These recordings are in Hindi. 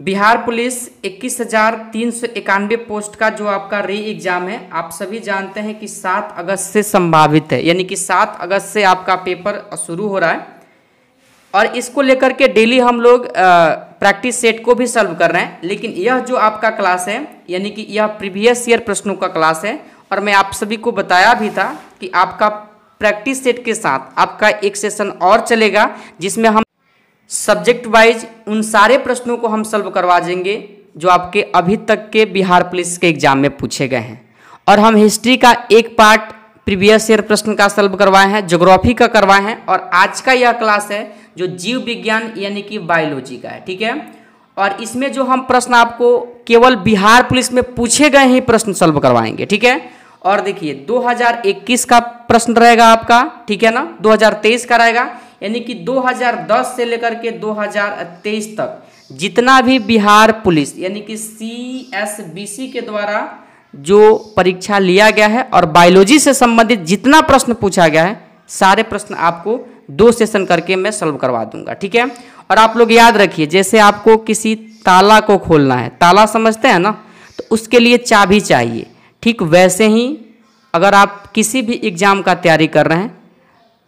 बिहार पुलिस 21,391 पोस्ट का जो आपका री एग्ज़ाम है, आप सभी जानते हैं कि 7 अगस्त से संभावित है, यानी कि 7 अगस्त से आपका पेपर शुरू हो रहा है। और इसको लेकर के डेली हम लोग प्रैक्टिस सेट को भी सॉल्व कर रहे हैं। लेकिन यह जो आपका क्लास है, यानी कि यह प्रीवियस ईयर प्रश्नों का क्लास है, और मैं आप सभी को बताया भी था कि आपका प्रैक्टिस सेट के साथ आपका एक सेशन और चलेगा, जिसमें हम सब्जेक्ट वाइज उन सारे प्रश्नों को हम सॉल्व करवा देंगे जो आपके अभी तक के बिहार पुलिस के एग्जाम में पूछे गए हैं। और हम हिस्ट्री का एक पार्ट प्रीवियस ईयर प्रश्न का सॉल्व करवाए हैं, ज्योग्राफी का करवाए हैं, और आज का यह क्लास है जो जीव विज्ञान यानी कि बायोलॉजी का है। ठीक है, और इसमें जो हम प्रश्न आपको केवल बिहार पुलिस में पूछे गए ही प्रश्न सॉल्व करवाएंगे। ठीक है, और देखिए 2021 का प्रश्न रहेगा आपका, ठीक है ना, 2023 का रहेगा, यानी कि 2010 से लेकर के 2023 तक जितना भी बिहार पुलिस यानी कि CSBC के द्वारा जो परीक्षा लिया गया है और बायोलॉजी से संबंधित जितना प्रश्न पूछा गया है, सारे प्रश्न आपको 2 सेशन करके मैं सॉल्व करवा दूंगा। ठीक है, और आप लोग याद रखिए, जैसे आपको किसी ताला को खोलना है, ताला समझते हैं ना, तो उसके लिए चाबी चाहिए। ठीक वैसे ही अगर आप किसी भी एग्ज़ाम का तैयारी कर रहे हैं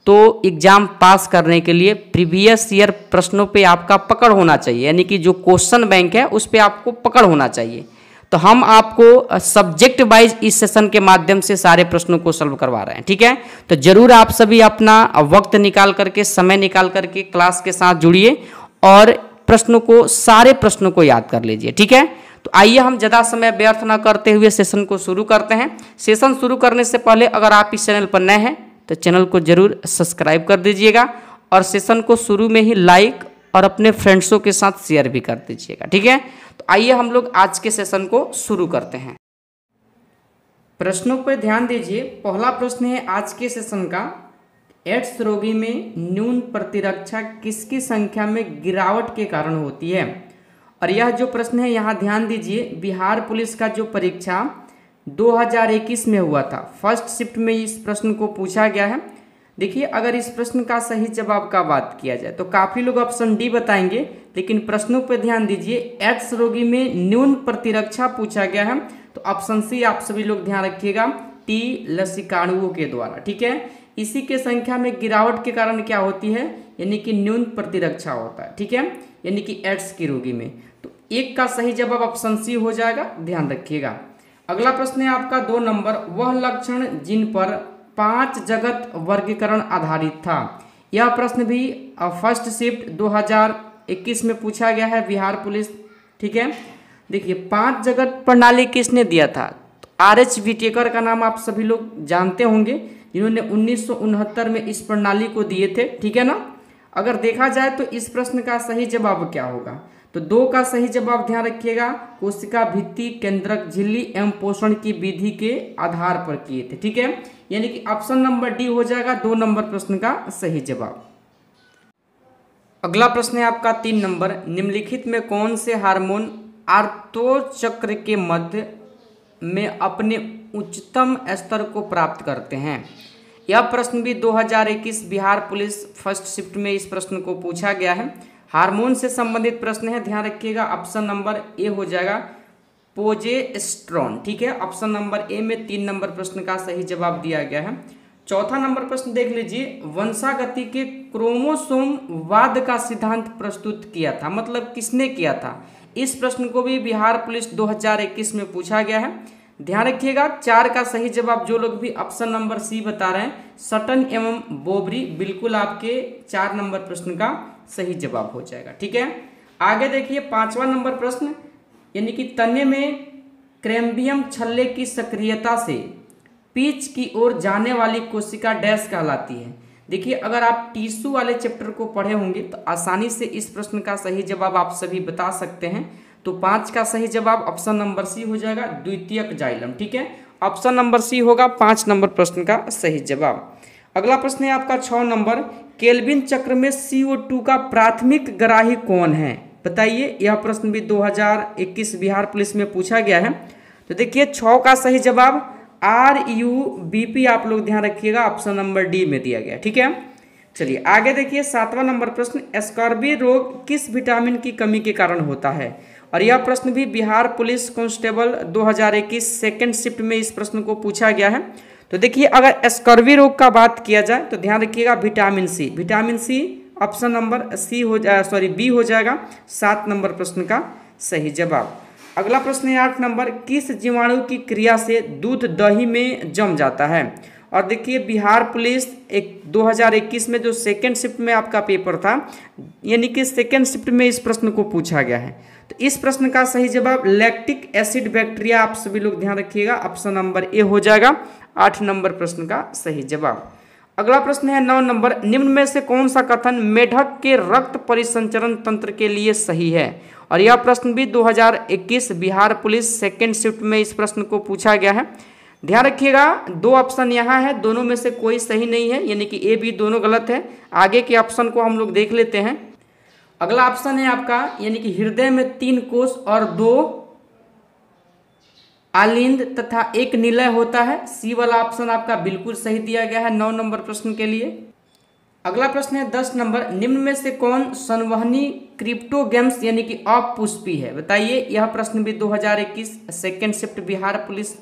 तो एग्ज़ाम पास करने के लिए प्रीवियस ईयर प्रश्नों पे आपका पकड़ होना चाहिए, यानी कि जो क्वेश्चन बैंक है उस पे आपको पकड़ होना चाहिए। तो हम आपको सब्जेक्ट वाइज इस सेशन के माध्यम से सारे प्रश्नों को सॉल्व करवा रहे हैं। ठीक है, तो जरूर आप सभी अपना वक्त निकाल करके, समय निकाल करके क्लास के साथ जुड़िए और प्रश्नों को, सारे प्रश्नों को याद कर लीजिए। ठीक है, तो आइए हम ज़्यादा समय व्यर्थ न करते हुए सेशन को शुरू करते हैं। सेशन शुरू करने से पहले अगर आप इस चैनल पर नए हैं तो चैनल को जरूर सब्सक्राइब कर दीजिएगा, और सेशन को शुरू में ही लाइक और अपने फ्रेंड्सों के साथ शेयर भी कर दीजिएगा। ठीक है, तो आइए हम लोग आज के सेशन को शुरू करते हैं। प्रश्नों पर ध्यान दीजिए। पहला प्रश्न है आज के सेशन का, एड्स रोगी में न्यून प्रतिरक्षा किसकी संख्या में गिरावट के कारण होती है। और यह जो प्रश्न है यहाँ ध्यान दीजिए, बिहार पुलिस का जो परीक्षा 2021 में हुआ था, फर्स्ट शिफ्ट में इस प्रश्न को पूछा गया है। देखिए, अगर इस प्रश्न का सही जवाब का बात किया जाए तो काफ़ी लोग ऑप्शन डी बताएंगे, लेकिन प्रश्नों पर ध्यान दीजिए। एड्स रोगी में न्यून प्रतिरक्षा पूछा गया है, तो ऑप्शन सी आप सभी लोग ध्यान रखिएगा, टी लसिकाणुओं के द्वारा। ठीक है, इसी के संख्या में गिरावट के कारण क्या होती है, यानी कि न्यून प्रतिरक्षा होता है। ठीक है, यानी कि एड्स के रोगी में, तो एक का सही जवाब ऑप्शन सी हो जाएगा, ध्यान रखिएगा। अगला प्रश्न है आपका 2 नंबर, वह लक्षण जिन पर 5 जगत वर्गीकरण आधारित था। यह प्रश्न भी फर्स्ट शिफ्ट 2021 में पूछा गया है बिहार पुलिस। ठीक है, देखिए 5 जगत प्रणाली किसने दिया था, तो RH विटेकर का नाम आप सभी लोग जानते होंगे, जिन्होंने 1969 में इस प्रणाली को दिए थे। ठीक है ना, अगर देखा जाए तो इस प्रश्न का सही जवाब क्या होगा, तो 2 का सही जवाब ध्यान रखिएगा, कोशिका भित्ति केंद्रक झिल्ली एवं पोषण की विधि के आधार पर किए थे। ठीक है, यानी कि ऑप्शन नंबर डी हो जाएगा 2 नंबर प्रश्न का सही जवाब। अगला प्रश्न है आपका 3 नंबर, निम्नलिखित में कौन से हार्मोन आर्तो चक्र के मध्य में अपने उच्चतम स्तर को प्राप्त करते हैं। यह प्रश्न भी 2021 बिहार पुलिस फर्स्ट शिफ्ट में इस प्रश्न को पूछा गया है। हार्मोन से संबंधित प्रश्न है, ध्यान रखिएगा, ऑप्शन नंबर ए हो जाएगा प्रोजेस्टेरोन। ठीक है, ऑप्शन नंबर ए में 3 नंबर प्रश्न का सही जवाब दिया गया है। चौथा नंबर प्रश्न देख लीजिए, वंशागति के क्रोमोसोम वाद का सिद्धांत प्रस्तुत किया था, मतलब किसने किया था। इस प्रश्न को भी बिहार पुलिस 2021 में पूछा गया है, ध्यान रखिएगा। 4 का सही जवाब जो लोग भी ऑप्शन नंबर सी बता रहे हैं, सटन एवं बोबरी, बिल्कुल आपके 4 नंबर प्रश्न का सही जवाब हो जाएगा। ठीक है, आगे देखिए 5वां नंबर प्रश्न, यानी कि तने में कैम्बियम छल्ले की सक्रियता से पीच की ओर जाने वाली कोशिका डैश कहलाती है। देखिए, अगर आप टिश्यू वाले चैप्टर को पढ़े होंगे तो आसानी से इस प्रश्न का सही जवाब आप सभी बता सकते हैं। तो 5 का सही जवाब ऑप्शन नंबर सी हो जाएगा, द्वितीयक जाइलम। ठीक है, ऑप्शन नंबर सी होगा 5 नंबर प्रश्न का सही जवाब। अगला प्रश्न है आपका 6 नंबर, केल्विन चक्र में CO2 का प्राथमिक ग्राही कौन है, बताइए। यह प्रश्न भी 2021 बिहार पुलिस में पूछा गया है। तो देखिए 6 का सही जवाब RUBP आप लोग ध्यान रखिएगा, ऑप्शन नंबर डी में दिया गया। ठीक है, चलिए आगे देखिए 7वां नंबर प्रश्न, स्कर्वी रोग किस विटामिन की कमी के कारण होता है? और यह प्रश्न भी Bihar police constable 2021 second shift में इस प्रश्न को पूछा गया है। तो देखिए अगर स्कर्वी रोग का बात किया जाए तो ध्यान रखिएगा vitamin C, vitamin C option number B हो जाएगा 7 नंबर प्रश्न का सही जवाब। अगला प्रश्न है 8 नंबर, किस जीवाणु की क्रिया से दूध दही में जम जाता है? और देखिए बिहार पुलिस 2021 में जो सेकेंड शिफ्ट में आपका पेपर था, यानी कि सेकेंड शिफ्ट में इस प्रश्न को पूछा गया है। तो इस प्रश्न का सही जवाब लैक्टिक एसिड बैक्टीरिया, आप सभी लोग ध्यान रखिएगा, ऑप्शन नंबर ए हो जाएगा 8 नंबर प्रश्न का सही जवाब। अगला प्रश्न है 9 नंबर, निम्न में से कौन सा कथन मेढक के रक्त परिसंचरण तंत्र के लिए सही है? और यह प्रश्न भी 2021 बिहार पुलिस सेकेंड शिफ्ट में इस प्रश्न को पूछा गया है। ध्यान रखिएगा 2 ऑप्शन यहाँ है, दोनों में से कोई सही नहीं है, यानी कि ए बी दोनों गलत है। आगे के ऑप्शन को हम लोग देख लेते हैं। अगला ऑप्शन है आपका, यानी कि हृदय में 3 कोष और 2 आलिंद तथा 1 निलय होता है। सी वाला ऑप्शन आपका बिल्कुल सही दिया गया है 9 नंबर प्रश्न के लिए। अगला प्रश्न है 10 नंबर, निम्न में से कौन संवहनी क्रिप्टोगेम्स यानी कि अपुष्पी है? बताइए। यह प्रश्न भी 2021 सेकेंड शिफ्ट बिहार पुलिस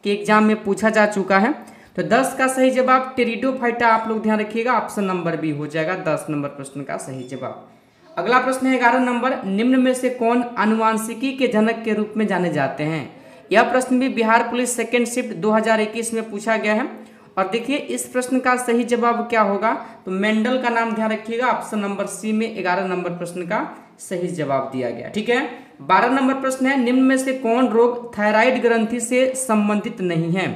के एग्जाम में पूछा जा चुका है। तो 10 का सही जवाब टेरिडोफाइटा, आप लोग ध्यान रखिएगा, ऑप्शन नंबर बी हो जाएगा 10 नंबर प्रश्न का सही जवाब। अगला प्रश्न है 11 नंबर, निम्न में से कौन आनुवांशिकी के जनक के रूप में जाने जाते हैं? यह प्रश्न भी बिहार पुलिस सेकेंड शिफ्ट 2021 में पूछा गया है। और देखिए इस प्रश्न का सही जवाब क्या होगा, तो मेंडल का नाम ध्यान रखिएगा, ऑप्शन नंबर सी में 11 नंबर प्रश्न का सही जवाब दिया गया। ठीक है। 12 नंबर प्रश्न है, निम्न में से कौन रोग थायराइड ग्रंथि से संबंधित नहीं है?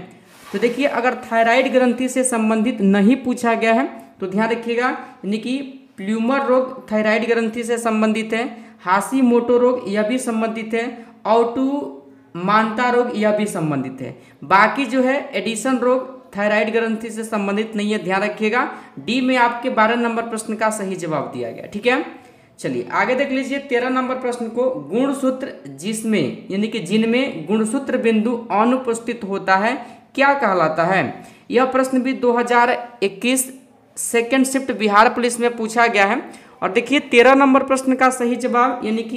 तो देखिए अगर थायराइड ग्रंथि से संबंधित नहीं पूछा गया है तो ध्यान रखिएगा, यानी कि प्ल्यूमर रोग थायराइड ग्रंथि से संबंधित है, हाशीमोटो रोग यह भी संबंधित है, ऑटोमान्ता रोग यह भी संबंधित है। बाकी जो है एडिशन रोग थायराइड ग्रंथि से संबंधित नहीं है, ध्यान रखिएगा। डी में आपके 12 नंबर प्रश्न का सही जवाब दिया गया। ठीक है। चलिए आगे देख लीजिए 13 नंबर प्रश्न को, गुणसूत्र जिसमें यानी कि जिनमें गुणसूत्र बिंदु अनुपस्थित होता है क्या कहलाता है? यह प्रश्न भी 2021 सेकेंड शिफ्ट बिहार पुलिस में पूछा गया है। और देखिए 13 नंबर प्रश्न का सही जवाब यानी कि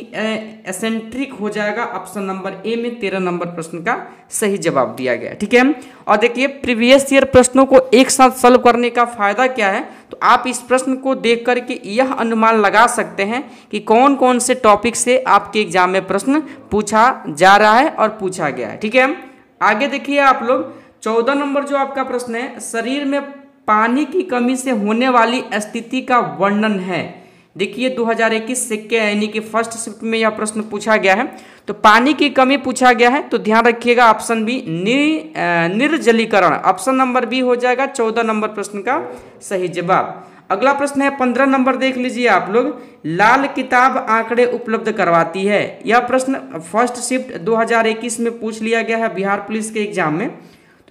एसेंट्रिक हो जाएगा, ऑप्शन नंबर ए में 13 नंबर प्रश्न का सही जवाब दिया गया। ठीक है। और देखिए प्रीवियस ईयर प्रश्नों को एक साथ सॉल्व करने का फायदा क्या है, तो आप इस प्रश्न को देख करके यह अनुमान लगा सकते हैं कि कौन कौन से टॉपिक से आपके एग्जाम में प्रश्न पूछा जा रहा है और पूछा गया है। ठीक है। आगे देखिए आप लोग 14 नंबर जो आपका प्रश्न है, शरीर में पानी की कमी से होने वाली स्थिति का वर्णन है। देखिए 2021 सिक्के यानी कि फर्स्ट शिफ्ट में यह प्रश्न पूछा गया है। तो पानी की कमी पूछा गया है, तो ध्यान रखिएगा ऑप्शन बी निर्जलीकरण, ऑप्शन नंबर बी हो जाएगा 14 नंबर प्रश्न का सही जवाब। अगला प्रश्न है 15 नंबर, देख लीजिए आप लोग, लाल किताब आंकड़े उपलब्ध करवाती है। यह प्रश्न फर्स्ट शिफ्ट 2021 में पूछ लिया गया है बिहार पुलिस के एग्जाम में।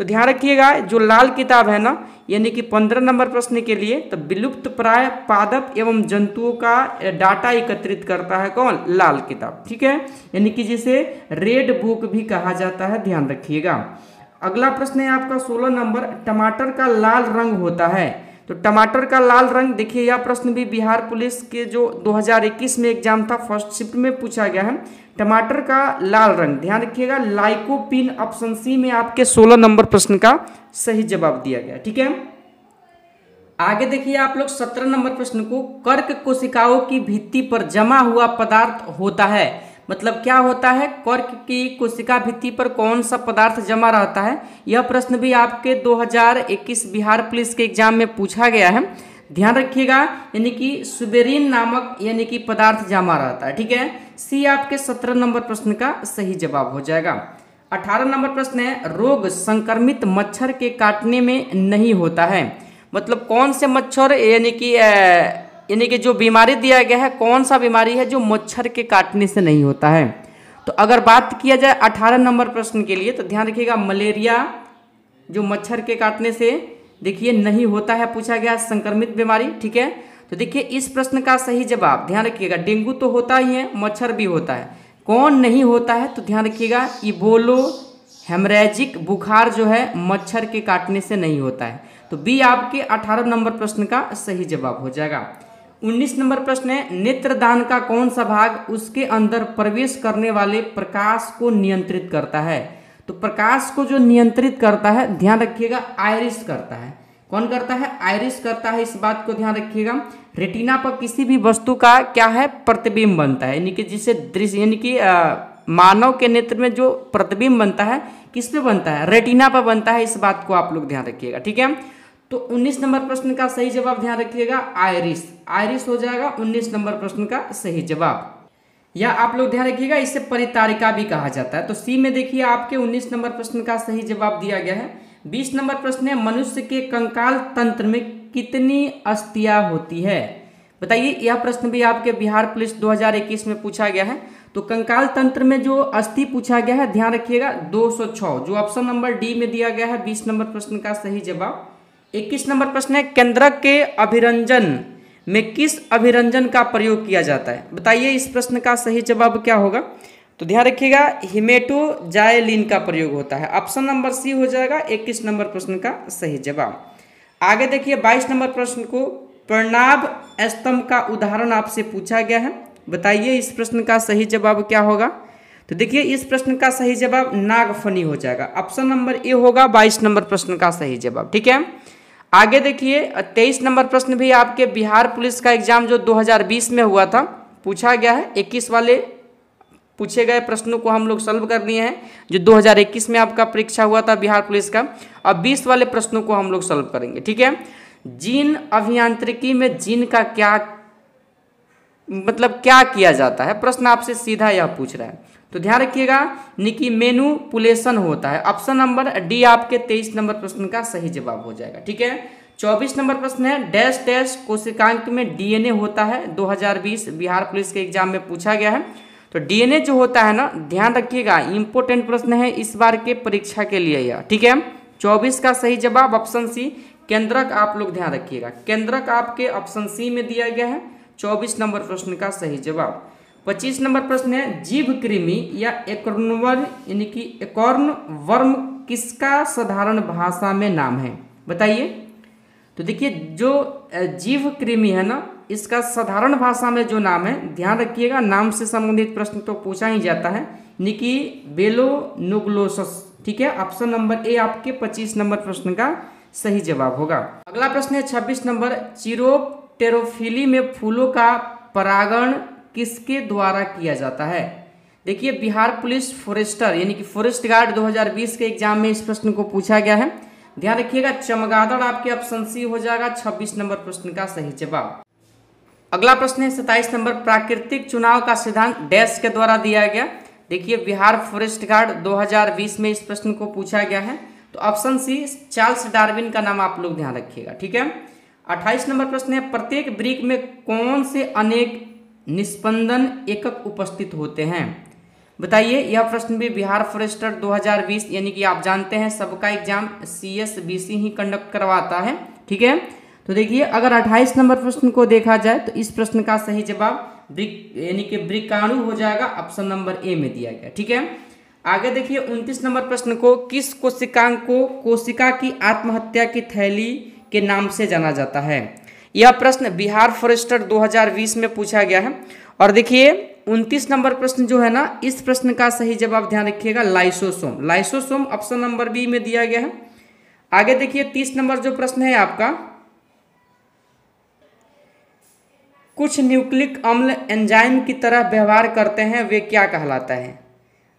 तो ध्यान रखिएगा जो लाल किताब है ना, यानी कि 15 नंबर प्रश्न के लिए, तो विलुप्त प्राय पादप एवं जंतुओं का डाटा एकत्रित करता है कौन? लाल किताब। ठीक है, यानी कि जिसे रेड बुक भी कहा जाता है, ध्यान रखिएगा। अगला प्रश्न है आपका 16 नंबर, टमाटर का लाल रंग होता है। तो टमाटर का लाल रंग, देखिए यह प्रश्न भी बिहार पुलिस के जो 2021 में एग्जाम था फर्स्ट शिफ्ट में पूछा गया है। टमाटर का लाल रंग, ध्यान रखिएगा लाइकोपीन, ऑप्शन सी में आपके 16 नंबर प्रश्न का सही जवाब दिया गया। ठीक है। आगे देखिए आप लोग 17 नंबर प्रश्न को, कर्क कोशिकाओं की भित्ति पर जमा हुआ पदार्थ होता है। मतलब क्या होता है? कर्क की कोशिका भित्ति पर कौन सा पदार्थ जमा रहता है? यह प्रश्न भी आपके 2021 बिहार पुलिस के एग्जाम में पूछा गया है, ध्यान रखिएगा। यानी कि सुबेरिन नामक यानी कि पदार्थ जमा रहता है। ठीक है, सी आपके 17 नंबर प्रश्न का सही जवाब हो जाएगा। 18 नंबर प्रश्न है, रोग संक्रमित मच्छर के काटने में नहीं होता है। मतलब कौन से मच्छर यानी कि जो बीमारी दिया गया है, कौन सा बीमारी है जो मच्छर के काटने से नहीं होता है? तो अगर बात किया जाए 18 नंबर प्रश्न के लिए, तो ध्यान रखिएगा मलेरिया जो मच्छर के काटने से देखिए नहीं होता है, पूछा गया संक्रमित बीमारी। ठीक है, तो देखिए इस प्रश्न का सही जवाब ध्यान रखिएगा, डेंगू तो होता ही है, मच्छर भी होता है, कौन नहीं होता है? तो ध्यान रखिएगा इबोलो हेमरेजिक बुखार जो है मच्छर के काटने से नहीं होता है। तो बी आपके 18 नंबर प्रश्न का सही जवाब हो जाएगा। 19 नंबर प्रश्न है, नेत्रदान का कौन सा भाग उसके अंदर प्रवेश करने वाले प्रकाश को नियंत्रित करता है? तो प्रकाश को जो नियंत्रित करता है, ध्यान रखिएगा, आयरिस करता है। कौन करता है? आयरिस करता है। इस बात को ध्यान रखिएगा। रेटिना पर किसी भी वस्तु का क्या है? प्रतिबिंब बनता है, यानी कि जिसे दृश्य, यानी कि मानव के नेत्र में जो प्रतिबिंब बनता है किस पे बनता है? रेटिना पर बनता है। इस बात को आप लोग ध्यान रखिएगा, ठीक है। तो 19 नंबर प्रश्न का सही जवाब ध्यान रखिएगा, आयरिस। आयरिस हो जाएगा 19 नंबर प्रश्न का सही जवाब। या आप लोग ध्यान रखिएगा, इसे परितारिका भी कहा जाता है। तो सी में देखिए आपके 19 नंबर प्रश्न का सही जवाब दिया गया है। 20 नंबर प्रश्न है, मनुष्य के कंकाल तंत्र में कितनी अस्थियां होती है? बताइए, यह प्रश्न भी आपके बिहार पुलिस 2021 में पूछा गया है। तो कंकाल तंत्र में जो अस्थि पूछा गया है, ध्यान रखिएगा 206, जो ऑप्शन नंबर डी में दिया गया है 20 नंबर प्रश्न का सही जवाब। 21 नंबर प्रश्न है, केंद्रक के अभिरंजन में किस अभिरंजन का प्रयोग किया जाता है? बताइए, इस प्रश्न का सही जवाब क्या होगा? तो ध्यान रखिएगा, हिमेटोजाइलिन का प्रयोग होता है। ऑप्शन नंबर सी हो जाएगा 21 नंबर प्रश्न का सही जवाब। आगे देखिए 22 नंबर प्रश्न को, प्रणव स्तंभ का उदाहरण आपसे पूछा गया है। बताइए, इस प्रश्न का सही जवाब क्या होगा? तो देखिए, इस प्रश्न का सही जवाब नागफनी हो जाएगा। ऑप्शन नंबर ए होगा 22 नंबर प्रश्न का सही जवाब, ठीक है। आगे देखिए 23 नंबर प्रश्न भी आपके बिहार पुलिस का एग्जाम जो 2020 में हुआ था पूछा गया है। 21 वाले पूछे गए प्रश्नों को हम लोग सॉल्व कर लिए हैं, जो 2021 में आपका परीक्षा हुआ था बिहार पुलिस का। अब 20 वाले प्रश्नों को हम लोग सॉल्व करेंगे, ठीक है। जीन अभियांत्रिकी में जीन का क्या मतलब क्या किया जाता है? प्रश्न आपसे सीधा यह पूछ रहा है। तो ध्यान रखिएगा, निकी मैनिपुलेशन होता है। ऑप्शन नंबर डी आपके 23 नंबर प्रश्न का सही जवाब हो जाएगा, ठीक है। 24 नंबर प्रश्न है, डैश डैश कोशिकांक में डीएनए होता है। 2020 बिहार पुलिस के एग्जाम में पूछा गया है। तो डीएनए जो होता है ना, ध्यान रखिएगा, इंपॉर्टेंट प्रश्न है इस बार के परीक्षा के लिए यह, ठीक है। 24 का सही जवाब ऑप्शन सी, केंद्रक। आप लोग ध्यान रखिएगा, केंद्रक आपके ऑप्शन सी में दिया गया है 24 नंबर प्रश्न का सही जवाब। 25 नंबर प्रश्न है, जीव कृमि या एकॉर्नवर्म यानी कि एकॉर्न वर्म किसका साधारण भाषा में नाम है? बताइए। तो देखिए, जो जीव कृमि है ना, इसका साधारण भाषा में जो नाम है, ध्यान रखिएगा, नाम से संबंधित प्रश्न तो पूछा ही जाता है, यानी कि बेलोनोग्लोसस, ठीक है। ऑप्शन नंबर ए आपके 25 नंबर प्रश्न का सही जवाब होगा। अगला प्रश्न है 26 नंबर, चिरोप्टेरोफिली में फूलों का परागण किसके द्वारा किया जाता है? देखिए, बिहार पुलिस फॉरेस्टर यानी कि फॉरेस्ट गार्ड 2020 के एग्जाम में इस प्रश्न को पूछा गया है। ध्यान रखिएगा, चमगादड़ आपके ऑप्शन सी हो जाएगा 26 नंबर प्रश्न का सही जवाब। अगला प्रश्न है 27 नंबर, प्राकृतिक चुनाव का सिद्धांत डैश के द्वारा दिया गया। देखिए, बिहार फॉरेस्ट गार्ड 2020 में इस प्रश्न को पूछा गया है। तो ऑप्शन सी, चार्ल्स डार्विन का नाम आप लोग ध्यान रखिएगा, ठीक है। 28 नंबर प्रश्न है, प्रत्येक वृक्क में कौन से अनेक निस्पंदन एकक उपस्थित होते हैं? बताइए, यह प्रश्न भी बिहार फॉरेस्टर 2020 यानी कि आप जानते हैं सबका एग्जाम CSBC ही कंडक्ट करवाता है, ठीक है। तो देखिए, अगर 28 नंबर प्रश्न को देखा जाए तो इस प्रश्न का सही जवाब यानी कि वृक्काणु हो जाएगा। ऑप्शन नंबर ए में दिया गया, ठीक है। आगे देखिए 29 नंबर प्रश्न को, किस कोशिकांग को कोशिका की आत्महत्या की थैली के नाम से जाना जाता है? यह प्रश्न बिहार फॉरेस्टर 2020 में पूछा गया है। और देखिए 29 नंबर प्रश्न जो है ना, इस प्रश्न का सही जवाब ध्यान रखिएगा, lysosome. Lysosome option number B में दिया गया है। आगे देखिए 30 नंबर जो प्रश्न है आपका, कुछ न्यूक्लिक अम्ल एंजाइम की तरह व्यवहार करते हैं, वे क्या कहलाता है?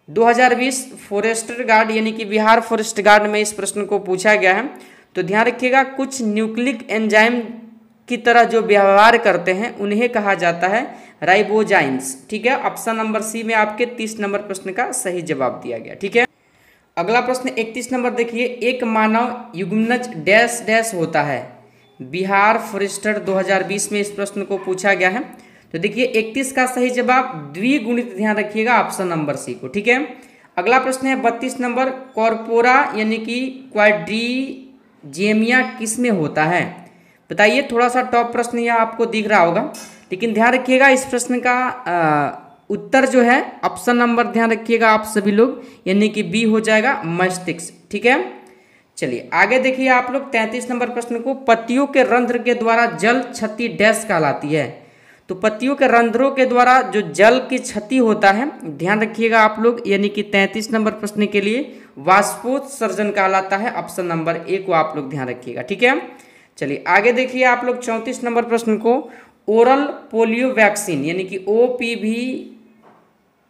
2020 फॉरेस्टर गार्ड यानी कि बिहार फॉरेस्ट गार्ड में इस प्रश्न को पूछा गया है। तो ध्यान रखिएगा, कुछ न्यूक्लिक एंजाइम की तरह जो व्यवहार करते हैं उन्हें कहा जाता है राइबोजाइम्स, ठीक है। ऑप्शन नंबर सी में आपके 30 नंबर प्रश्न का सही जवाब दिया गया, ठीक है। अगला प्रश्न 31 नंबर देखिए, एक मानव युग्मनज डैश डैश होता है। बिहार फॉरेस्टर 2020 में इस प्रश्न को पूछा गया है। तो देखिए 31 का सही जवाब द्विगुणित, ध्यान रखिएगा, ऑप्शन नंबर सी को, ठीक है। अगला प्रश्न है 32 नंबर, कॉर्पोरा यानी कि क्वाड्रीजेमिया किस में होता है? बताइए, थोड़ा सा टॉप प्रश्न यह आपको दिख रहा होगा, लेकिन ध्यान रखिएगा इस प्रश्न का उत्तर जो है ऑप्शन नंबर ध्यान रखिएगा आप सभी लोग, यानी कि बी हो जाएगा मस्तिष्क, ठीक है। चलिए आगे देखिए आप लोग 33 नंबर प्रश्न को, पत्तियों के रंध्र के द्वारा जल क्षति डैश कहलाती है। तो पत्तियों के रंध्रों के द्वारा जो जल की क्षति होता है, ध्यान रखिएगा आप लोग, यानी कि 33 नंबर प्रश्न के लिए वाष्पोत्सर्जन कहलाता है। ऑप्शन नंबर ए को आप लोग ध्यान रखिएगा, ठीक है। चलिए आगे देखिए आप लोग 34 नंबर प्रश्न को, ओरल पोलियो वैक्सीन यानी कि ओपीवी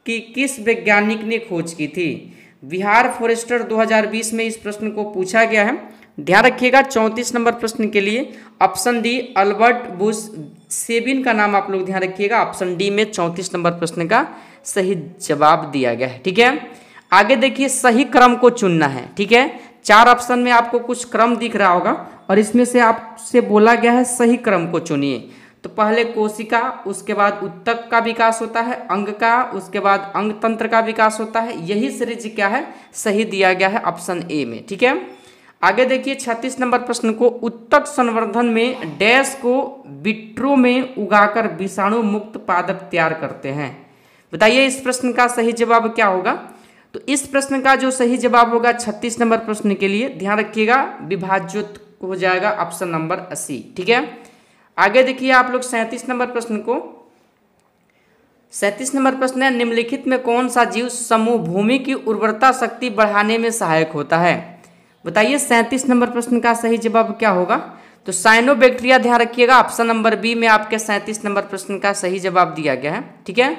की किस वैज्ञानिक ने खोज की थी। बिहार फॉरेस्टर 2020 में इस प्रश्न को पूछा गया है। ध्यान रखिएगा 34 नंबर प्रश्न के लिए option D Albert Bush Sabin का नाम आप लोग ध्यान रखिएगा। ऑप्शन डी में 34 नंबर प्रश्न का सही जवाब दिया गया है, ठीक है। आगे देखिए सही क्रम को चुनना है, ठीक है। 4 ऑप्शन में आपको कुछ क्रम दिख रहा होगा और इसमें से आपसे बोला गया है सही क्रम को चुनिए। तो पहले कोशिका, उसके बाद उत्तक का विकास होता है, अंग का, उसके बाद अंग तंत्र का विकास होता है। यही सीरीज क्या है, सही दिया गया है ऑप्शन ए में, ठीक है। आगे देखिए 36 नंबर प्रश्न को, उत्तक संवर्धन में डैश को विट्रो में उगाकर विषाणु मुक्त पादप तैयार करते हैं। बताइए इस प्रश्न का सही जवाब क्या होगा। तो इस प्रश्न का जो सही जवाब होगा 36 नंबर प्रश्न के लिए, ध्यान रखिएगा, विभाज्योत हो जाएगा ऑप्शन नंबर 80, ठीक है। आगे देखिए आप लोग 37 नंबर प्रश्न को, 37 नंबर प्रश्न है, निम्नलिखित में कौन सा जीव समूह भूमि की उर्वरता शक्ति बढ़ाने में सहायक होता है। बताइए 37 नंबर प्रश्न का सही जवाब क्या होगा। तो साइनोबैक्टीरिया, ध्यान रखिएगा, ऑप्शन नंबर बी में आपके 37 नंबर प्रश्न का सही जवाब दिया गया है, ठीक है।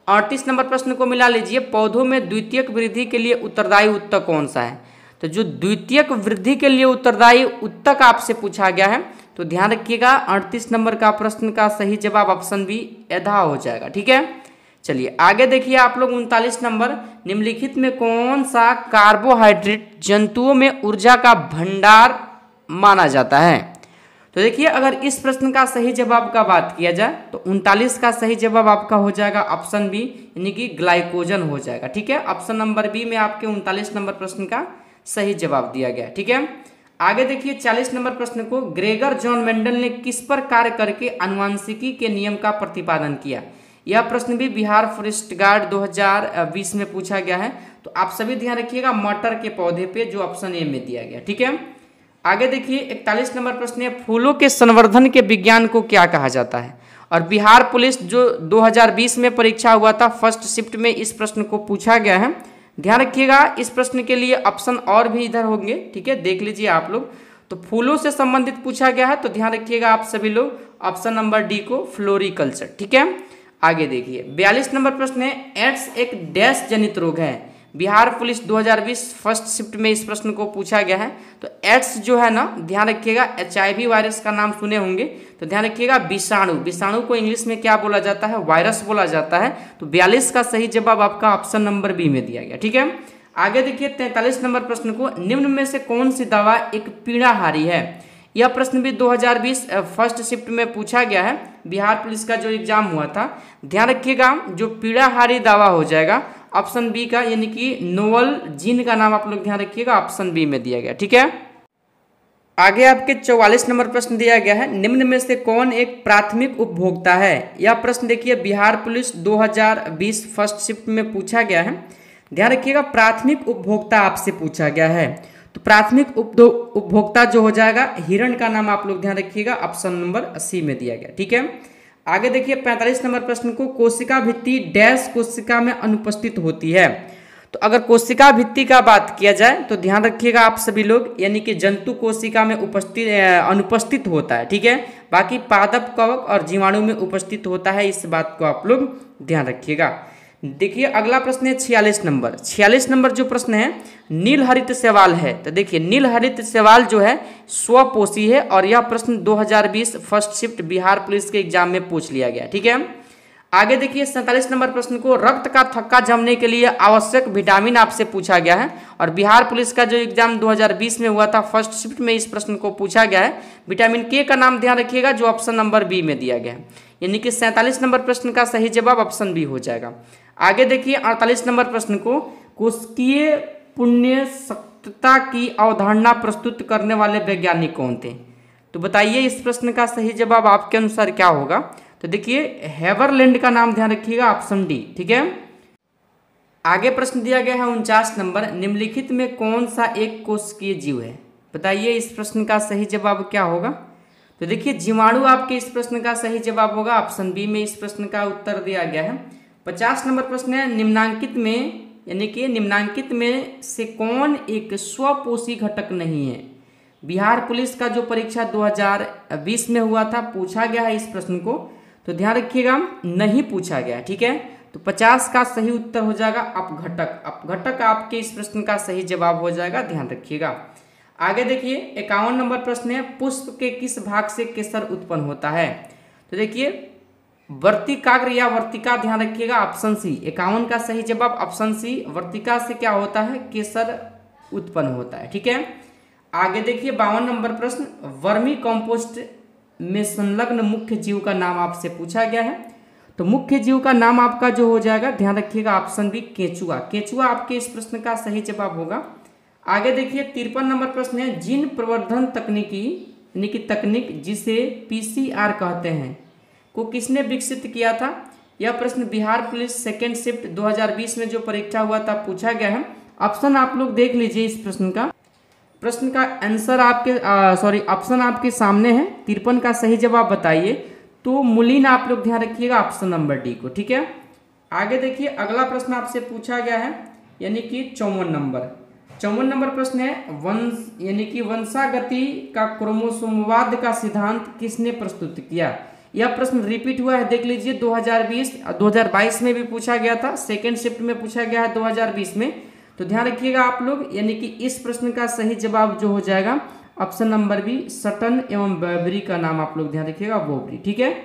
38 नंबर प्रश्न को मिला लीजिए, पौधों में द्वितीयक वृद्धि के लिए उत्तरदायी उत्तक कौन सा है। तो जो द्वितीयक वृद्धि के लिए उत्तरदायी उत्तक आपसे पूछा गया है, तो ध्यान रखिएगा 38 नंबर का प्रश्न का सही जवाब ऑप्शन बी एधा हो जाएगा, ठीक है। चलिए आगे देखिए आप लोग 39 नंबर, निम्नलिखित में कौन सा कार्बोहाइड्रेट जंतुओं में ऊर्जा का भंडार माना जाता है। तो देखिए अगर इस प्रश्न का सही जवाब का बात किया जाए तो 39 का सही जवाब आपका हो जाएगा ऑप्शन बी, यानी कि ग्लाइकोजन हो जाएगा, ठीक है। ऑप्शन नंबर बी में आपके 39 नंबर प्रश्न का सही जवाब दिया गया, ठीक है। आगे देखिए 40 नंबर प्रश्न को, ग्रेगर जॉन मेंडल ने किस पर कार्य करके आनुवंशिकी के नियम का प्रतिपादन किया। यह प्रश्न भी बिहार फॉरेस्ट गार्ड 2020 में पूछा गया है। तो आप सभी ध्यान रखिएगा मटर के पौधे पे, जो ऑप्शन ए में दिया गया, ठीक है। आगे देखिए 41 नंबर प्रश्न है, फूलों के संवर्धन के विज्ञान को क्या कहा जाता है। और बिहार पुलिस जो 2020 में परीक्षा हुआ था फर्स्ट शिफ्ट में इस प्रश्न को पूछा गया है। ध्यान रखिएगा इस प्रश्न के लिए ऑप्शन और भी इधर होंगे, ठीक है, देख लीजिए आप लोग। तो फूलों से संबंधित पूछा गया है, तो ध्यान रखिएगा आप सभी लोग ऑप्शन नंबर डी को, फ्लोरिकल्चर, ठीक है। आगे देखिए 42 नंबर प्रश्न है, एड्स एक डैश जनित रोग है। बिहार पुलिस 2020 फर्स्ट शिफ्ट में इस प्रश्न को पूछा गया है। तो एड्स जो है ना, ध्यान रखिएगा HIV वायरस का नाम सुने होंगे, तो ध्यान रखिएगा विषाणु, विषाणु को इंग्लिश में क्या बोला जाता है, वायरस बोला जाता है। तो 42 का सही जवाब आपका ऑप्शन नंबर बी में दिया गया, ठीक है। आगे देखिए 43 नंबर प्रश्न को, निम्न में से कौन सी दवा एक पीड़ाहारी है। यह प्रश्न भी 2020 फर्स्ट शिफ्ट में पूछा गया है, बिहार पुलिस का जो एग्जाम हुआ था। ध्यान रखिएगा जो पीड़ाहारी दवा हो जाएगा ऑप्शन बी का, यानी कि नोवल जीन का नाम आप लोग ध्यान रखिएगा, ऑप्शन बी में दिया गया, ठीक है। आगे आपके 44 नंबर प्रश्न दिया गया है, निम्न में से कौन एक प्राथमिक उपभोक्ता है। यह प्रश्न देखिए बिहार पुलिस 2020 फर्स्ट शिफ्ट में पूछा गया है। ध्यान रखिएगा प्राथमिक उपभोक्ता आपसे पूछा गया है। तो प्राथमिक उपभोक्ता जो हो जाएगा, हिरण का नाम आप लोग ध्यान रखिएगा, ऑप्शन नंबर सी में दिया गया, ठीक है। आगे देखिए 45 नंबर प्रश्न को, कोशिका भित्ति डैश कोशिका में अनुपस्थित होती है। तो अगर कोशिका भित्ति का बात किया जाए तो ध्यान रखिएगा आप सभी लोग, यानी कि जंतु कोशिका में अनुपस्थित होता है, ठीक है। बाकी पादप, कवक और जीवाणु में उपस्थित होता है, इस बात को आप लोग ध्यान रखिएगा। देखिए अगला प्रश्न है 46 नंबर। 46 नंबर जो प्रश्न है नील हरित शैवाल है। तो देखिए नील हरित शैवाल जो है स्वपोषी है, और यह प्रश्न 2020 फर्स्ट शिफ्ट बिहार पुलिस के एग्जाम में पूछ लिया गया, ठीक है। आगे देखिए 47 नंबर प्रश्न को, रक्त का थक्का जमने के लिए आवश्यक विटामिन आपसे पूछा गया है। और बिहार पुलिस का जो एग्जाम 2020 में हुआ था फर्स्ट शिफ्ट में इस प्रश्न को पूछा गया है। विटामिन के का नाम ध्यान रखिएगा, जो ऑप्शन नंबर बी में दिया गया है, यानी कि 47 नंबर प्रश्न का सही जवाब ऑप्शन बी हो जाएगा। आगे देखिए 48 नंबर प्रश्न को, कोशिकीय पुण्य सत्ता की अवधारणा प्रस्तुत करने वाले वैज्ञानिक कौन थे। तो बताइए इस प्रश्न का सही जवाब आपके अनुसार क्या होगा। तो देखिए हेवरलैंड का नाम ध्यान रखिएगा, ऑप्शन डी, ठीक है। आगे प्रश्न दिया गया है 49 नंबर, निम्नलिखित में कौन सा एक कोशिकीय जीव है। बताइए इस प्रश्न का सही जवाब क्या होगा। तो देखिए जीवाणु आपके इस प्रश्न का सही जवाब होगा, ऑप्शन बी में इस प्रश्न का उत्तर दिया गया है। 50 नंबर प्रश्न है, निम्नांकित में यानी कि निम्नांकित में से कौन एक स्वपोषी घटक नहीं है। बिहार पुलिस का जो परीक्षा 2020 में हुआ था, पूछा गया है इस प्रश्न को, तो ध्यान रखिएगा नहीं पूछा गया, ठीक है। तो 50 का सही उत्तर हो जाएगा अपघटक। अपघटक आपके इस प्रश्न का सही जवाब हो जाएगा, ध्यान रखिएगा। आगे देखिए 51 नंबर प्रश्न है, पुष्प के किस भाग से केसर उत्पन्न होता है। तो देखिए वर्तिकाग्र या वर्तिका, ध्यान रखिएगा ऑप्शन सी। 51 का सही जवाब ऑप्शन सी, वर्तिका से क्या होता है, केसर उत्पन्न होता है, ठीक है। आगे देखिए 52 नंबर प्रश्न, वर्मी कंपोस्ट में संलग्न मुख्य जीव का नाम आपसे पूछा गया है। तो मुख्य जीव का नाम आपका जो हो जाएगा, ध्यान रखिएगा ऑप्शन बी केंचुआ। केंचुआ आपके इस प्रश्न का सही जवाब होगा। आगे देखिए 53 नंबर प्रश्न है, जीन प्रवर्धन तकनीकी यानी कि तकनीक जिसे पीसीआर कहते हैं को किसने विकसित किया था। यह प्रश्न बिहार पुलिस सेकेंड शिफ्ट 2020 में जो परीक्षा हुआ था पूछा गया है। ऑप्शन आप लोग देख लीजिए इस प्रश्न का आंसर आपके ऑप्शन आपके सामने है। 53 का सही जवाब बताइए, तो मुलीन आप लोग ध्यान रखिएगा ऑप्शन नंबर डी को, ठीक है। आगे देखिए अगला प्रश्न आपसे पूछा गया है, यानी कि 54 नंबर प्रश्न है, वंश यानी कि वंशागति का क्रोमोसोमवाद का सिद्धांत किसने प्रस्तुत किया। यह प्रश्न रिपीट हुआ है, देख लीजिए 2022 में भी पूछा गया था, सेकेंड शिफ्ट में पूछा गया है 2020 में। तो ध्यान रखिएगा आप लोग, यानी कि इस प्रश्न का सही जवाब जो हो जाएगा ऑप्शन नंबर बी, सटन एवं बैबरी का नाम आप लोग ध्यान रखिएगा, बोबरी, ठीक है।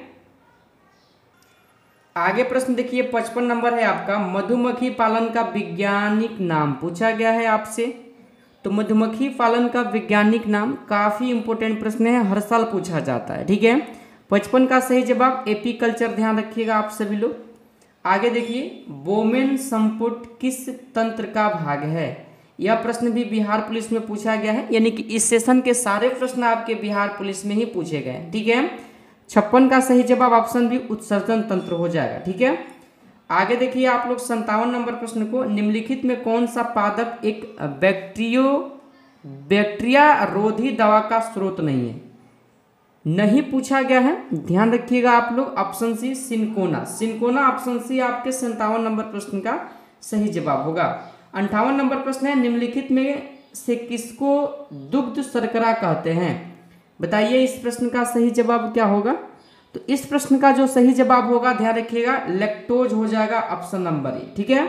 आगे प्रश्न देखिए 55 नंबर है आपका, मधुमक्खी पालन का वैज्ञानिक नाम पूछा गया है आपसे। तो मधुमक्खी पालन का वैज्ञानिक नाम काफी इंपोर्टेंट प्रश्न है, हर साल पूछा जाता है, ठीक है। 55 का सही जवाब एपीकल्चर, ध्यान रखिएगा आप सभी लोग। आगे देखिए बोमेन संपुट किस तंत्र का भाग है। यह प्रश्न भी बिहार पुलिस में पूछा गया है, यानी कि इस सेशन के सारे प्रश्न आपके बिहार पुलिस में ही पूछे गए, ठीक है। 56 का सही जवाब ऑप्शन बी उत्सर्जन तंत्र हो जाएगा, ठीक है। आगे देखिए आप लोग 57 नंबर प्रश्न को, निम्नलिखित में कौन सा पादप एक बैक्टीरिया रोधी दवा का स्रोत नहीं है। नहीं पूछा गया है, ध्यान रखिएगा आप लोग option C cinchona option C आपके 57 नंबर प्रश्न का सही जवाब होगा। 58 नंबर प्रश्न है, निम्नलिखित में से किसको दुग्ध शर्करा कहते हैं। बताइए इस प्रश्न का सही जवाब क्या होगा। तो इस प्रश्न का जो सही जवाब होगा, ध्यान रखिएगा लैक्टोज हो जाएगा ऑप्शन नंबर ए, ठीक है।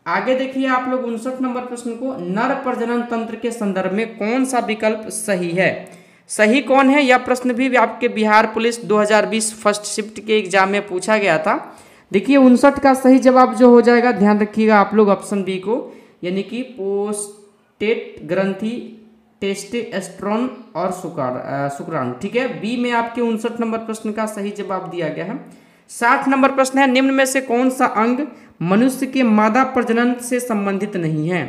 आगे देखिए आप लोग 59 नंबर प्रश्न को, नर प्रजनन तंत्र के संदर्भ में कौन सा विकल्प सही है। सही कौन है, यह प्रश्न भी आपके बिहार पुलिस 2020 फर्स्ट शिफ्ट के एग्जाम में पूछा गया था। देखिए 59 का सही जवाब जो हो जाएगा, ध्यान रखिएगा आप लोग ऑप्शन बी को, यानी कि प्रोस्टेट ग्रंथि, टेस्टोस्टेरोन और शुक्राणु, ठीक है। बी में आपके 59 नंबर प्रश्न का सही जवाब दिया गया है। 60 नंबर प्रश्न है, निम्न में से कौन सा अंग मनुष्य के मादा प्रजनन से संबंधित नहीं है।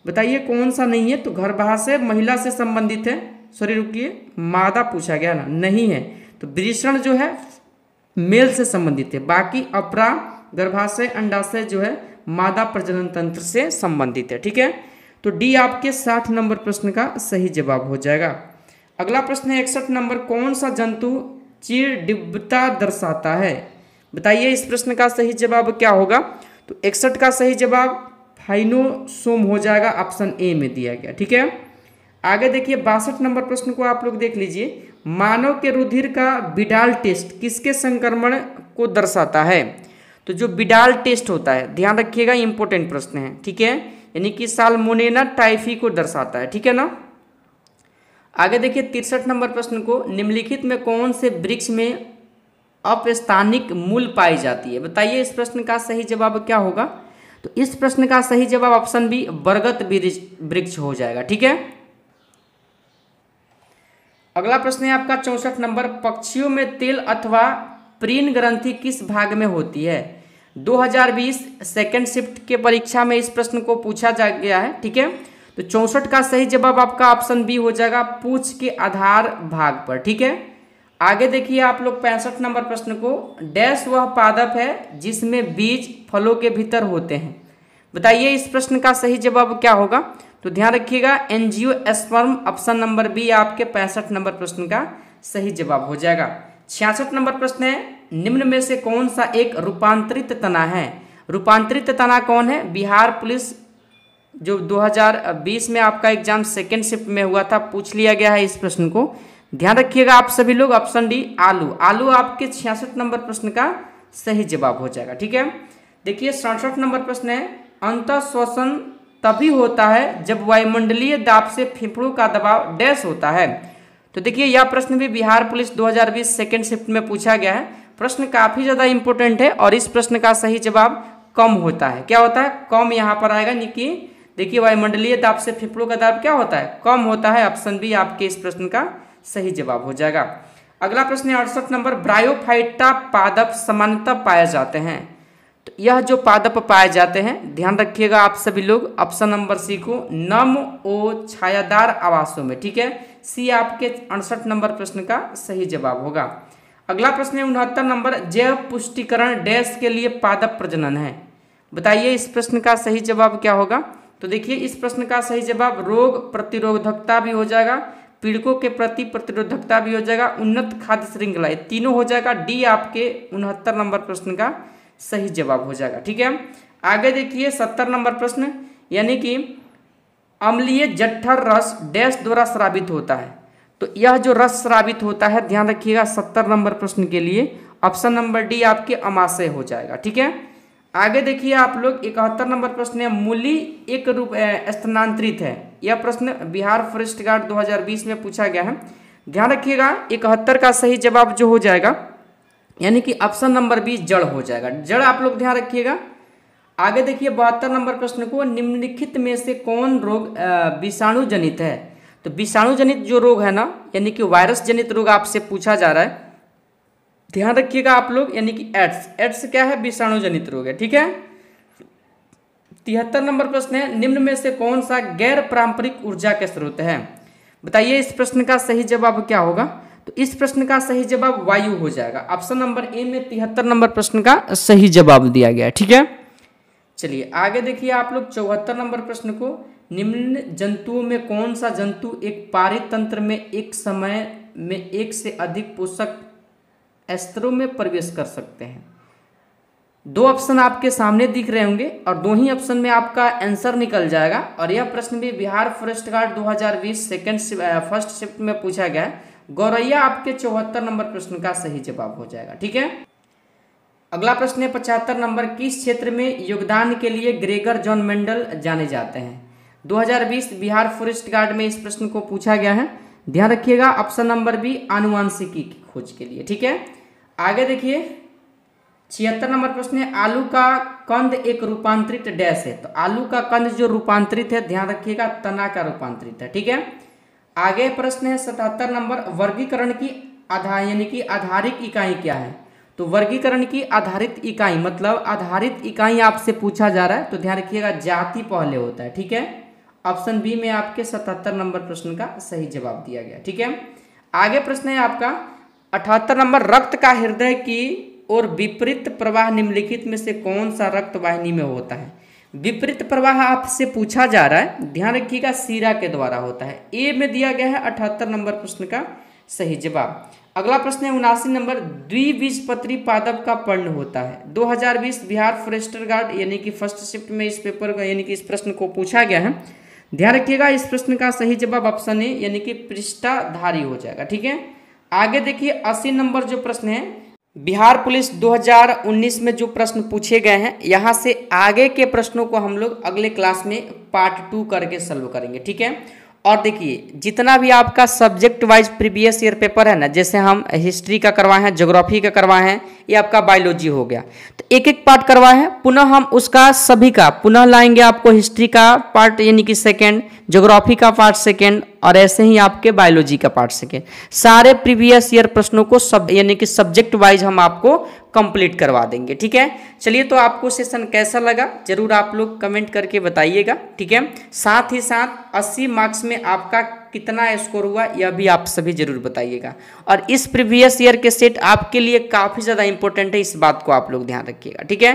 बताइए कौन सा नहीं है। तो गर्भाशय महिला से संबंधित है, सॉरी रुकिए, मादा पूछा गया ना, नहीं है। तो वृषण जो है मेल से संबंधित है, बाकी अपरा, गर्भाशय, अंडाशय जो है मादा प्रजनन तंत्र से संबंधित है, ठीक है। तो डी आपके 60 नंबर प्रश्न का सही जवाब हो जाएगा। अगला प्रश्न है 61 नंबर, कौन सा जंतु चिरडिब्बता दर्शाता है। बताइए इस प्रश्न का सही जवाब क्या होगा। तो 61 का सही जवाब फाइनोसोम हो जाएगा, ऑप्शन ए में दिया गया, ठीक है। आगे देखिए 62 नंबर प्रश्न को आप लोग देख लीजिए, मानव के रुधिर का बिडाल टेस्ट किसके संक्रमण को दर्शाता है। तो जो बिडाल टेस्ट होता है, ध्यान रखिएगा इंपॉर्टेंट प्रश्न है, ठीक है, यानी कि साल्मोनेला टाइफी को दर्शाता है, ठीक है ना। आगे देखिए 63 नंबर प्रश्न को, निम्नलिखित में कौन से वृक्ष में अपस्थानिक मूल पाई जाती है। बताइए इस प्रश्न का सही जवाब क्या होगा। तो इस प्रश्न का सही जवाब ऑप्शन बी बरगद वृक्ष हो जाएगा, ठीक है। अगला प्रश्न है आपका 64 नंबर, पक्षियों में तेल अथवा प्रीन ग्रंथि किस भाग में होती है। 2020 सेकेंड शिफ्ट के परीक्षा में इस प्रश्न को पूछा जा गया है, ठीक है। तो 64 का सही जवाब आपका ऑप्शन बी हो जाएगा, पूंछ के आधार भाग पर, ठीक है। आगे देखिए आप लोग 65 नंबर प्रश्न को, डैश वह पादप है जिसमें बीज फलों के भीतर होते हैं। बताइए इस प्रश्न का सही जवाब क्या होगा। तो ध्यान रखिएगा एंजियोस्पर्म, ऑप्शन नंबर बी आपके 65 नंबर प्रश्न का सही जवाब हो जाएगा। 66 नंबर प्रश्न है, निम्न में से कौन सा एक रूपांतरित तना है। रूपांतरित तना कौन है। बिहार पुलिस जो 2020 में आपका एग्जाम सेकेंड शिफ्ट में हुआ था, पूछ लिया गया है इस प्रश्न को। ध्यान रखिएगा आप सभी लोग, ऑप्शन डी आलू। आलू आपके 66 नंबर प्रश्न का सही जवाब हो जाएगा। ठीक है, देखिए 67 नंबर प्रश्न है, अंतः श्वसन तभी होता है जब वायुमंडलीय दाब से फेफड़ों का दबाव डैश होता है। तो देखिए यह प्रश्न भी बिहार पुलिस 2020 सेकेंड शिफ्ट में पूछा गया है। प्रश्न काफी ज्यादा इंपॉर्टेंट है और इस प्रश्न का सही जवाब कम होता है। क्या होता है, कम यहाँ पर आएगा। कि देखिए वायुमंडलीय दाब से फेफड़ों का दाब क्या होता है, कम होता है। ऑप्शन बी आपके इस प्रश्न का सही जवाब हो जाएगा। अगला प्रश्न है 68 नंबर, ब्रायोफाइटा पादप सामान्यतः पाए जाते हैं। तो यह जो पादप पाए जाते हैं, ध्यान रखिएगा आप सभी लोग, ऑप्शन नंबर सी को नम ओ छायादार आवासों में। ठीक है, सी आपके 68 नंबर प्रश्न का सही जवाब होगा। अगला प्रश्न है 69 नंबर, जैव पुष्टिकरण डैश के लिए पादप प्रजनन है। बताइए इस प्रश्न का सही जवाब क्या होगा। तो देखिए इस प्रश्न का सही जवाब रोग प्रतिरोधकता भी हो जाएगा, पीड़कों के प्रति प्रतिरोधकता भी हो जाएगा, उन्नत खाद्य श्रृंखला, ये तीनों हो जाएगा। डी आपके 69 नंबर प्रश्न का सही जवाब हो जाएगा। ठीक है, आगे देखिए 70 नंबर प्रश्न, यानी कि अम्लीय जठर रस डैश द्वारा स्रावित होता है। तो यह जो रस स्रावित होता है, ध्यान रखिएगा 70 नंबर प्रश्न के लिए ऑप्शन नंबर डी आपके अमाशय हो जाएगा। ठीक है, आगे देखिए आप लोग 71 नंबर प्रश्न है, मूली एक रूप स्थानांतरित है। यह प्रश्न बिहार फॉरेस्ट गार्ड 2020 में पूछा गया है। ध्यान रखिएगा 71 का सही जवाब जो हो जाएगा, यानी कि ऑप्शन नंबर बी जड़ हो जाएगा। जड़ आप लोग ध्यान रखिएगा। आगे देखिए 72 नंबर प्रश्न को, निम्नलिखित में से कौन रोग विषाणु जनित है। तो विषाणु जनित जो रोग है ना, यानी कि वायरस जनित रोग आपसे पूछा जा रहा है। ध्यान रखिएगा आप लोग, यानी कि एड्स। एड्स क्या है, विषाणु जनित रोग है। ठीक है, 73 नंबर प्रश्न है, निम्न में से कौन सा गैर पारंपरिक ऊर्जा के स्रोत है। बताइए इस प्रश्न का सही जवाब क्या होगा। तो इस प्रश्न का सही जवाब वायु हो जाएगा। ऑप्शन नंबर ए में 73 नंबर प्रश्न का सही जवाब दिया गया है। ठीक है, चलिए आगे देखिए आप लोग 74 नंबर प्रश्न को, निम्न जंतुओं में कौन सा जंतु एक पारितंत्र में एक समय में एक से अधिक पोषक स्तरों में प्रवेश कर सकते हैं। दो ऑप्शन आपके सामने दिख रहे होंगे और दो ही ऑप्शन में आपका आंसर निकल जाएगा। और यह प्रश्न भी Bihar forest guard 2020 first shift में पूछा गया है। गौरैया आपके 74 नंबर प्रश्न का सही जवाब हो जाएगा। ठीक है, अगला प्रश्न है 75 नंबर, किस क्षेत्र में योगदान के लिए ग्रेगर जॉन मेंडल जाने जाते हैं। 2020 बिहार फॉरेस्ट गार्ड में इस प्रश्न को पूछा गया है। ध्यान रखिएगा ऑप्शन नंबर बी आनुवांशिकी की खोज के लिए। ठीक है, आगे देखिए 76 नंबर प्रश्न है, आलू का कंद एक रूपांतरित डैश है। तो आलू का कंद जो रूपांतरित है, ध्यान रखिएगा तना का रूपांतरित है। ठीक है, आगे प्रश्न है 77 नंबर, वर्गीकरण की यानी कि आधारित इकाई क्या है। तो वर्गीकरण की आधारित इकाई मतलब आधारित इकाई आपसे पूछा जा रहा है, तो ध्यान रखिएगा जाति पहले होता है। ठीक है, ऑप्शन बी में आपके 77 नंबर प्रश्न का सही जवाब दिया गया। ठीक है, आगे प्रश्न है आपका 78 नंबर, रक्त का हृदय की और विपरीत प्रवाह निम्नलिखित में से कौन सा रक्त वाहिनी में होता है। विपरीत प्रवाह आपसे पूछा जा रहा है, ध्यान रखिएगा सीरा के द्वारा होता है। ए में दिया गया है 78 नंबर प्रश्न का सही जवाब। अगला प्रश्न है 79 नंबर, द्विबीजपत्री पादप का पर्ण होता है। 2020 बिहार फॉरेस्ट गार्ड यानी कि फर्स्ट शिफ्ट में इस पेपर को यानी कि इस प्रश्न को पूछा गया है। ध्यान रखिएगा इस प्रश्न का सही जवाब ऑप्शन ए यानी कि पृष्ठाधारी हो जाएगा। ठीक है, आगे देखिए 80 नंबर जो प्रश्न है, बिहार पुलिस 2019 में जो प्रश्न पूछे गए हैं, यहाँ से आगे के प्रश्नों को हम लोग अगले क्लास में पार्ट 2 करके सॉल्व करेंगे। ठीक है, और देखिए जितना भी आपका subject wise previous year paper है ना, जैसे हम हिस्ट्री का करवाए हैं, ज्योग्राफी का करवाए हैं, ये आपका बायोलॉजी हो गया, तो एक एक पार्ट करवाए हैं। पुनः हम उसका सभी का पुनः लाएंगे आपको, हिस्ट्री का पार्ट यानी कि सेकेंड, ज्योग्राफी का पार्ट सेकेंड, और ऐसे ही आपके बायोलॉजी का पार्ट सेकेंड। सारे प्रीवियस ईयर प्रश्नों को सब यानी कि सब्जेक्ट वाइज हम आपको कंप्लीट करवा देंगे। ठीक है, चलिए तो आपको सेशन कैसा लगा जरूर आप लोग कमेंट करके बताइएगा। ठीक है, साथ ही साथ 80 मार्क्स में आपका कितना स्कोर हुआ यह भी आप सभी जरूर बताइएगा। और इस प्रीवियस ईयर के सेट आपके लिए काफ़ी ज़्यादा इंपॉर्टेंट है, इस बात को आप लोग ध्यान रखिएगा। ठीक है।